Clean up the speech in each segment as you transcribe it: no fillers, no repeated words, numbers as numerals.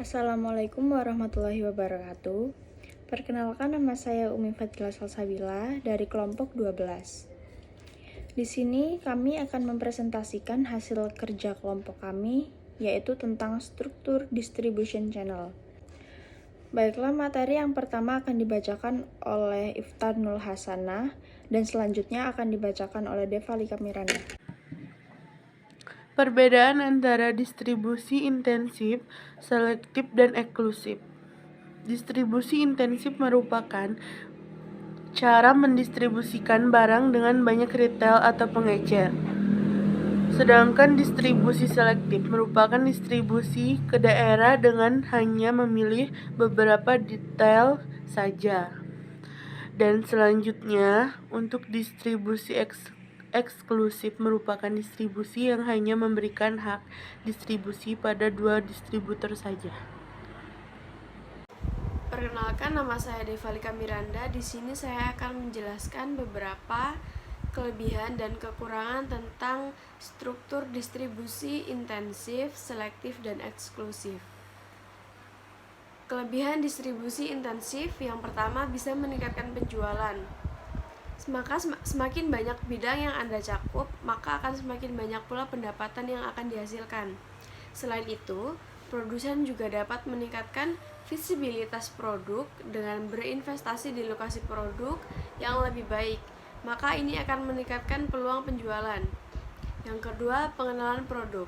Assalamualaikum warahmatullahi wabarakatuh. Perkenalkan, nama saya Umi Fadila Salsabila dari kelompok 12. Di sini kami akan mempresentasikan hasil kerja kelompok kami, yaitu tentang struktur distribution channel. Baiklah, materi yang pertama akan dibacakan oleh Iftar Nul Hasanah dan selanjutnya akan dibacakan oleh Deva Lika Miranda. Perbedaan antara distribusi intensif, selektif, dan eksklusif. Distribusi intensif merupakan cara mendistribusikan barang dengan banyak retail atau pengecer. Sedangkan distribusi selektif merupakan distribusi ke daerah dengan hanya memilih beberapa detail saja. Dan selanjutnya, untuk distribusi eksklusif merupakan distribusi yang hanya memberikan hak distribusi pada 2 distributor saja. Perkenalkan, nama saya Deva Lika Miranda. Di sini saya akan menjelaskan beberapa kelebihan dan kekurangan tentang struktur distribusi intensif, selektif, dan eksklusif. Kelebihan distribusi intensif yang pertama bisa meningkatkan penjualan. Maka semakin banyak bidang yang Anda cakup, maka akan semakin banyak pula pendapatan yang akan dihasilkan. Selain itu, produsen juga dapat meningkatkan visibilitas produk dengan berinvestasi di lokasi produk yang lebih baik, maka ini akan meningkatkan peluang penjualan. Yang kedua, pengenalan produk.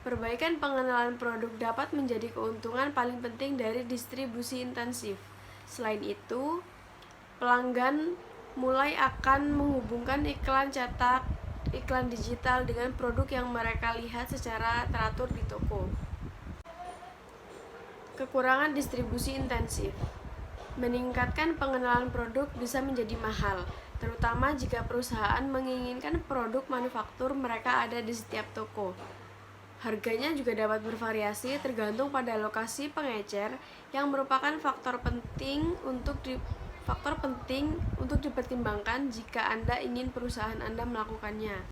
Perbaikan pengenalan produk dapat menjadi keuntungan paling penting dari distribusi intensif. Selain itu, pelanggan mulai akan menghubungkan iklan cetak, iklan digital dengan produk yang mereka lihat secara teratur di toko. Kekurangan distribusi intensif. Meningkatkan pengenalan produk bisa menjadi mahal, terutama jika perusahaan menginginkan produk manufaktur mereka ada di setiap toko. Harganya juga dapat bervariasi tergantung pada lokasi pengecer, yang merupakan faktor penting untuk dipertimbangkan jika Anda ingin perusahaan Anda melakukannya.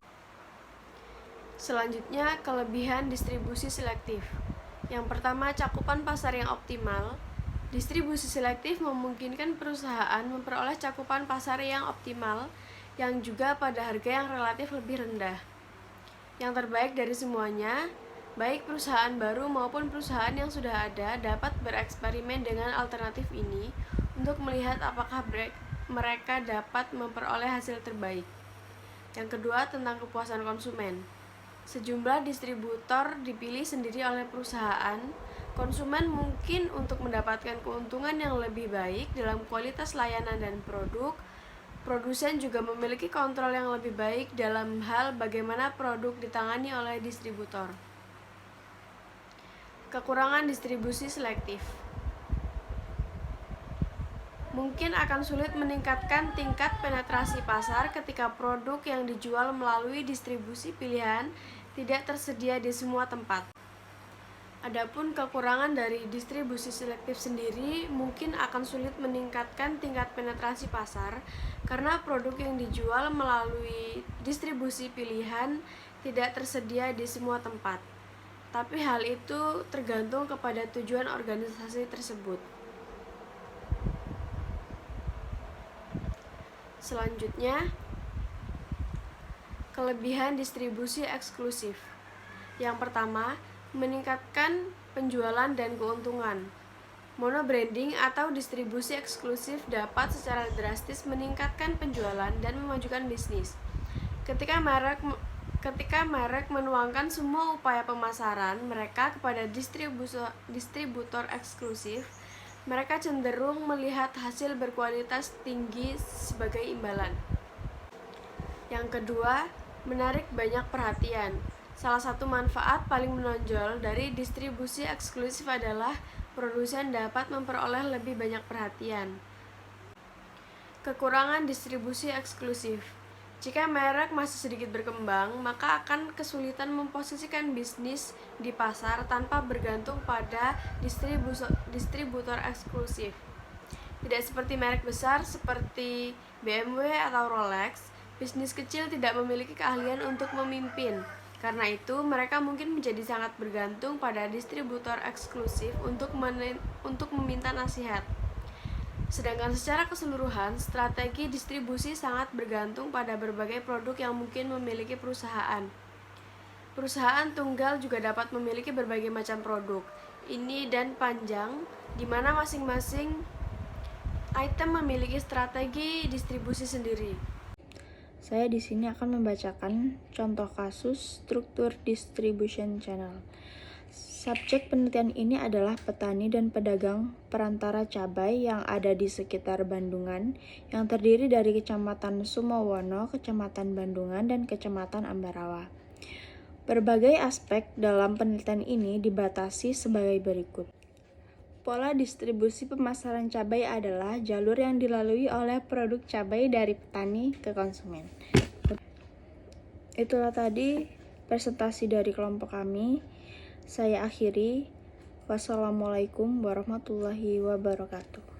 Selanjutnya, kelebihan distribusi selektif. Yang pertama, cakupan pasar yang optimal. Distribusi selektif memungkinkan perusahaan memperoleh cakupan pasar yang optimal, yang juga pada harga yang relatif lebih rendah. Yang terbaik dari semuanya, baik perusahaan baru maupun perusahaan yang sudah ada dapat bereksperimen dengan alternatif ini untuk melihat apakah mereka dapat memperoleh hasil terbaik. Yang kedua, tentang kepuasan konsumen. Sejumlah distributor dipilih sendiri oleh perusahaan. Konsumen mungkin untuk mendapatkan keuntungan yang lebih baik dalam kualitas layanan dan produk. Produsen juga memiliki kontrol yang lebih baik dalam hal bagaimana produk ditangani oleh distributor. Kekurangan distribusi selektif. Mungkin akan sulit meningkatkan tingkat penetrasi pasar ketika produk yang dijual melalui distribusi pilihan tidak tersedia di semua tempat. Adapun kekurangan dari distribusi selektif sendiri mungkin akan sulit meningkatkan tingkat penetrasi pasar karena produk yang dijual melalui distribusi pilihan tidak tersedia di semua tempat. Tapi hal itu tergantung kepada tujuan organisasi tersebut. Selanjutnya, kelebihan distribusi eksklusif. Yang pertama, meningkatkan penjualan dan keuntungan. Monobranding atau distribusi eksklusif dapat secara drastis meningkatkan penjualan dan memajukan bisnis. Ketika merek menuangkan semua upaya pemasaran mereka kepada distributor eksklusif, mereka cenderung melihat hasil berkualitas tinggi sebagai imbalan. Yang kedua, menarik banyak perhatian. Salah satu manfaat paling menonjol dari distribusi eksklusif adalah produsen dapat memperoleh lebih banyak perhatian. Kekurangan distribusi eksklusif. Jika merek masih sedikit berkembang, maka akan kesulitan memposisikan bisnis di pasar tanpa bergantung pada distributor eksklusif. Tidak seperti merek besar seperti BMW atau Rolex, bisnis kecil tidak memiliki keahlian untuk memimpin. Karena itu, mereka mungkin menjadi sangat bergantung pada distributor eksklusif untuk meminta nasihat. Sedangkan secara keseluruhan, strategi distribusi sangat bergantung pada berbagai produk yang mungkin memiliki perusahaan. Perusahaan tunggal juga dapat memiliki berbagai macam produk, ini dan panjang, di mana masing-masing item memiliki strategi distribusi sendiri. Saya di sini akan membacakan contoh kasus struktur distribution channel. Subjek penelitian ini adalah petani dan pedagang perantara cabai yang ada di sekitar Bandungan, yang terdiri dari Kecamatan Sumowono, Kecamatan Bandungan, dan Kecamatan Ambarawa. Berbagai aspek dalam penelitian ini dibatasi sebagai berikut. Pola distribusi pemasaran cabai adalah jalur yang dilalui oleh produk cabai dari petani ke konsumen. Itulah tadi presentasi dari kelompok kami. Saya akhiri. Wassalamualaikum warahmatullahi wabarakatuh.